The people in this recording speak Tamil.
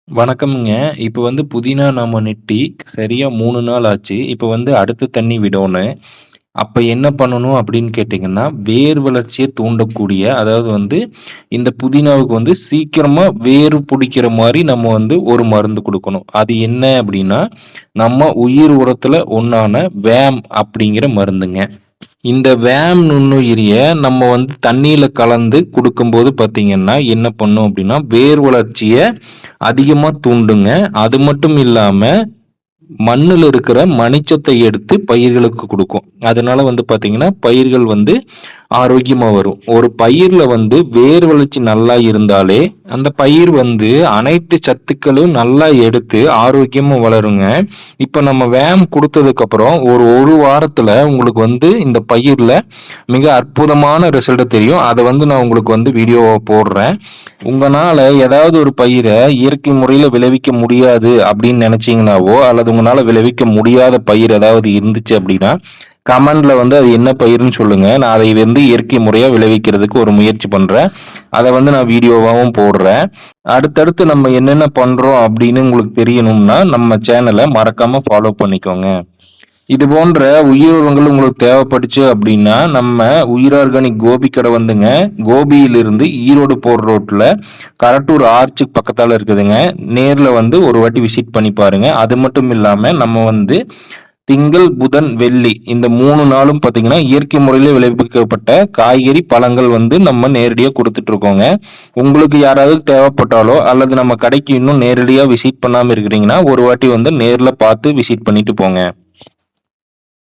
வணக்கம்ங்க. இப்ப புதினா நாம நெட்டி சரியா 3 நாள் ஆச்சு. இப்ப அடுத்த தண்ணி விடோணும். அப்ப என்ன பண்ணணும் அப்படின்னு கேட்டீங்கன்னா, வேர் வளர்ச்சிய தூண்டக்கூடிய அதாவது இந்த புதினாவுக்கு சீக்கிரமா வேர் புடிக்கிற மாரி நம்ம ஒரு மருந்து குடுக்கணும். அது என்ன அப்படின்னா, நம்ம உயிர் உரத்துல ஒண்ணான வேம் அப்படிங்கிற மருந்துங்க. இந்த வேம் நுண்ணுயிரிய நம்ம தண்ணீல கலந்து குடுக்கும்போது பார்த்தீங்கன்னா, என்ன பண்ணும் அப்படின்னா, வேர் வளர்ச்சிய அதிகமா தூண்டுங்க. அது மட்டும் இல்லாம, மண்ணுல இருக்கிற மணிச்சத்தை எடுத்து பயிர்களுக்கு குடுக்கும். அதனால பார்த்தீங்கன்னா, பயிர்கள் ஆரோக்கியமா வரும். ஒரு பயிர்ல வேர் வளர்ச்சி நல்லா இருந்தாலே, அந்த பயிர் அனைத்து சத்துக்களும் நல்லா எடுத்து ஆரோக்கியமா வளருங்க. இப்ப நம்ம வேம் குடுத்ததுக்கு அப்புறம் ஒரு வாரத்துல உங்களுக்கு இந்த பயிர்ல மிக அற்புதமான ரிசல்ட் தெரியும். அத நான் உங்களுக்கு வீடியோவா போடுறேன். உங்கனால ஏதாவது ஒரு பயிர இயற்கை முறையில விளைவிக்க முடியாது அப்படின்னு நினைச்சீங்கன்னாவோ, அல்லது உங்கனால விளைவிக்க முடியாத பயிர் ஏதாவது இருந்துச்சு அப்படின்னா, கமெண்ட்ல அது என்ன பயிர்ன்னு சொல்லுங்க. நான் அதை இயற்கை முறையா விளைவிக்கிறதுக்கு ஒரு முயற்சி பண்றேன். அத நான் வீடியோவாவும் போடுறேன். அடுத்தடுத்து நம்ம என்னென்ன பண்றோம் அப்படின்னு உங்களுக்கு தெரியணும்னா, நம்ம சேனல மறக்காம ஃபாலோ பண்ணிக்கோங்க. இது போன்ற உயிர் உரங்கள் உங்களுக்கு தேவைப்பட்டுச்சு அப்படின்னா, நம்ம உயிர் ஆர்கானிக் கோபி கடை கோபியிலிருந்து ஈரோடு போற ரோட்ல கரட்டூர் ஆர்ச்சுக்கு பக்கத்தால இருக்குதுங்க. நேர்ல ஒரு வாட்டி விசிட் பண்ணி பாருங்க. அது மட்டும் இல்லாம நம்ம திங்கள், புதன், வெள்ளி இந்த 3 நாளும் பார்த்தீங்கன்னா, இயற்கை முறையில விளைவிக்கப்பட்ட காய்கறி, பழங்கள் நம்ம நேரடியா குடுத்துட்டு இருக்கோங்க. உங்களுக்கு யாராவது தேவைப்பட்டாலோ, அல்லது நம்ம கடைக்கு இன்னும் நேரடியா விசிட் பண்ணாம இருக்கிறீங்கன்னா, ஒரு வாட்டி நேர்ல பார்த்து விசிட் பண்ணிட்டு போங்க.